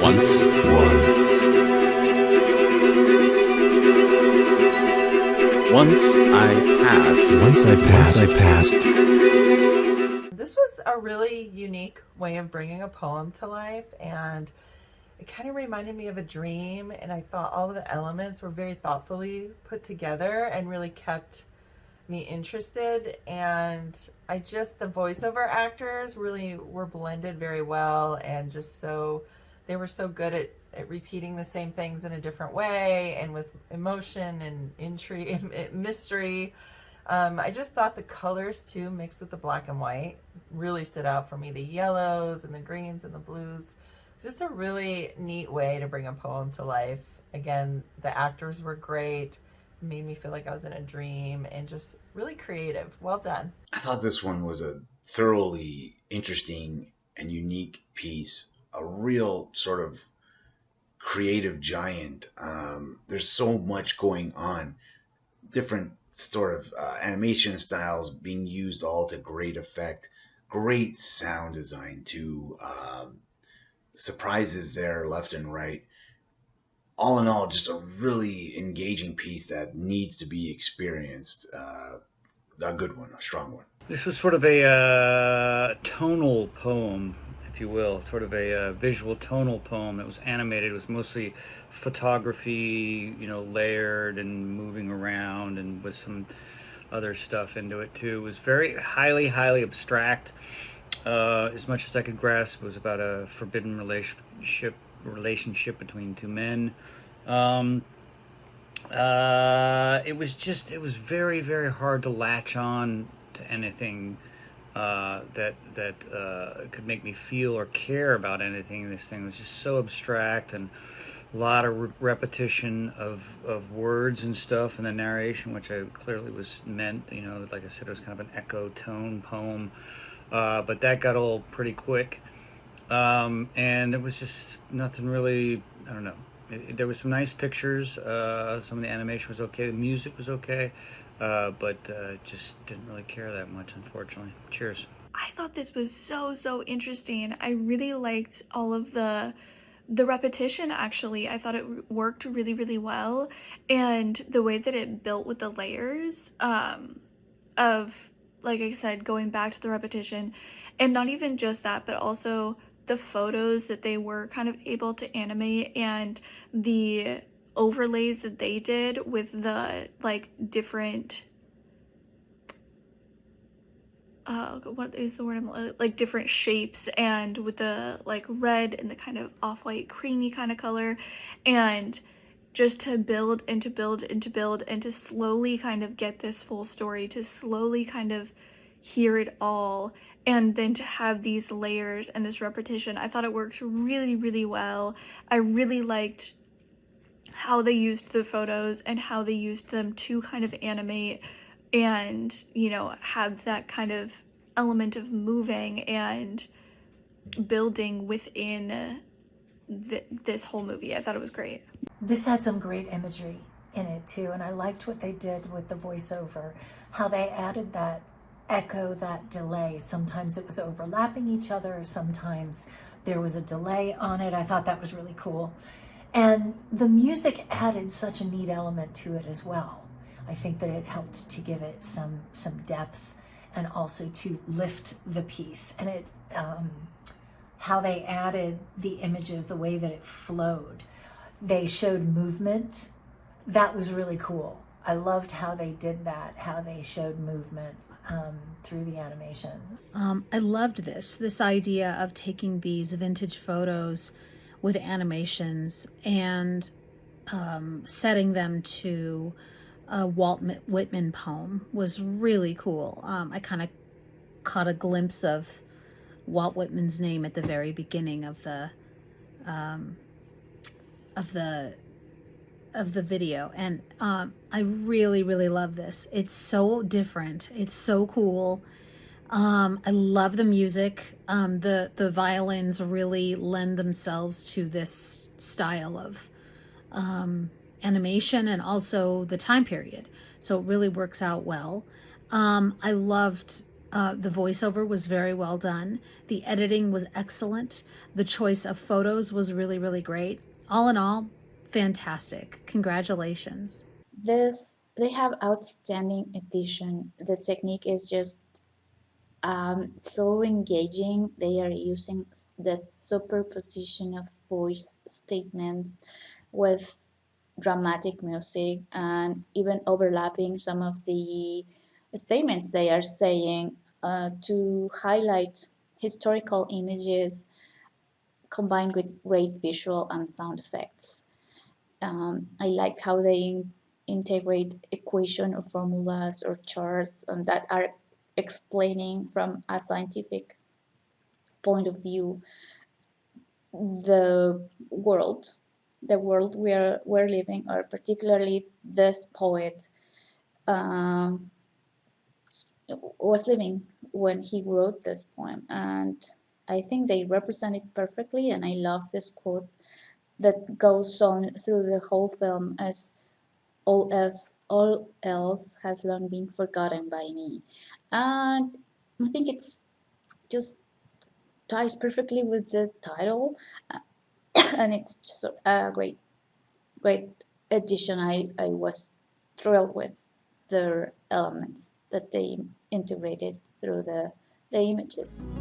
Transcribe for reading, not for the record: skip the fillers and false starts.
Once I passed. This was a really unique way of bringing a poem to life, and it kind of reminded me of a dream, and I thought all of the elements were very thoughtfully put together and really kept me interested. And the voiceover actors really were blended very well, and they were so good at repeating the same things in a different way and with emotion and intrigue, mystery. I just thought the colors too, mixed with the black and white, really stood out for me. The yellows and the greens and the blues. Just a really neat way to bring a poem to life. Again, the actors were great. Made me feel like I was in a dream, and just really creative. Well done. I thought this one was a thoroughly interesting and unique piece. A real sort of creative giant. There's so much going on. Different sort of animation styles being used all to great effect. Great sound design too. Surprises there left and right. All in all, just a really engaging piece that needs to be experienced. A good one, a strong one. This was sort of a tonal poem, if you will, sort of a visual tonal poem. It was animated. It was mostly photography, layered and moving around, and with some other stuff into it too. It was very highly abstract. As much as I could grasp, it was about a forbidden relationship between two men. It was very, very hard to latch on to anything that could make me feel or care about anything. This thing was just so abstract, and a lot of repetition of words and stuff in the narration, which clearly was meant, like I said, it was kind of an echo tone poem. But that got old pretty quick. And it was just nothing really, I don't know. There was some nice pictures. Some of the animation was okay. The music was okay. But just didn't really care that much, unfortunately. Cheers. I thought this was so interesting. I really liked all of the repetition, actually. I thought it worked really well. And the way that it built with the layers of, like I said, going back to the repetition, and not even just that, but also the photos that they were kind of able to animate, and the overlays that they did with the different what is the word, like different shapes, and with the red and the kind of off-white creamy kind of color, and just to build and to build and to build and to slowly kind of get this full story, to slowly kind of hear it all, and then to have these layers and this repetition. I thought it worked really well. I really liked how they used the photos and how they used them to kind of animate and, have that kind of element of moving and building within this whole movie. I thought it was great. This had some great imagery in it too, and I liked what they did with the voiceover, how they added that echo, that delay. Sometimes it was overlapping each other, sometimes there was a delay on it. I thought that was really cool. And the music added such a neat element to it as well. I think that it helped to give it some depth and also to lift the piece. And it how they added the images, the way that it flowed. They showed movement. That was really cool. I loved how they did that, how they showed movement through the animation. I loved this idea of taking these vintage photos with animations and setting them to a Walt Whitman poem was really cool. I kind of caught a glimpse of Walt Whitman's name at the very beginning of the video, and I really love this. It's so different. It's so cool. I love the music. The violins really lend themselves to this style of animation and also the time period. So it really works out well. I loved The voiceover was very well done. The editing was excellent. The choice of photos was really, really great. All in all, fantastic. Congratulations. They have outstanding edition. The technique is just so engaging. They are using the superposition of voice statements with dramatic music and even overlapping some of the statements they are saying to highlight historical images combined with great visual and sound effects. I like how they integrate equation or formulas or charts that are explaining from a scientific point of view the world, the world we're living, or particularly this poet um, was living when he wrote this poem. And I think they represent it perfectly. And I love this quote that goes on through the whole film as all else has long been forgotten by me. And I think it's just ties perfectly with the title, and it's just a great addition. I was thrilled with the elements that they integrated through the images.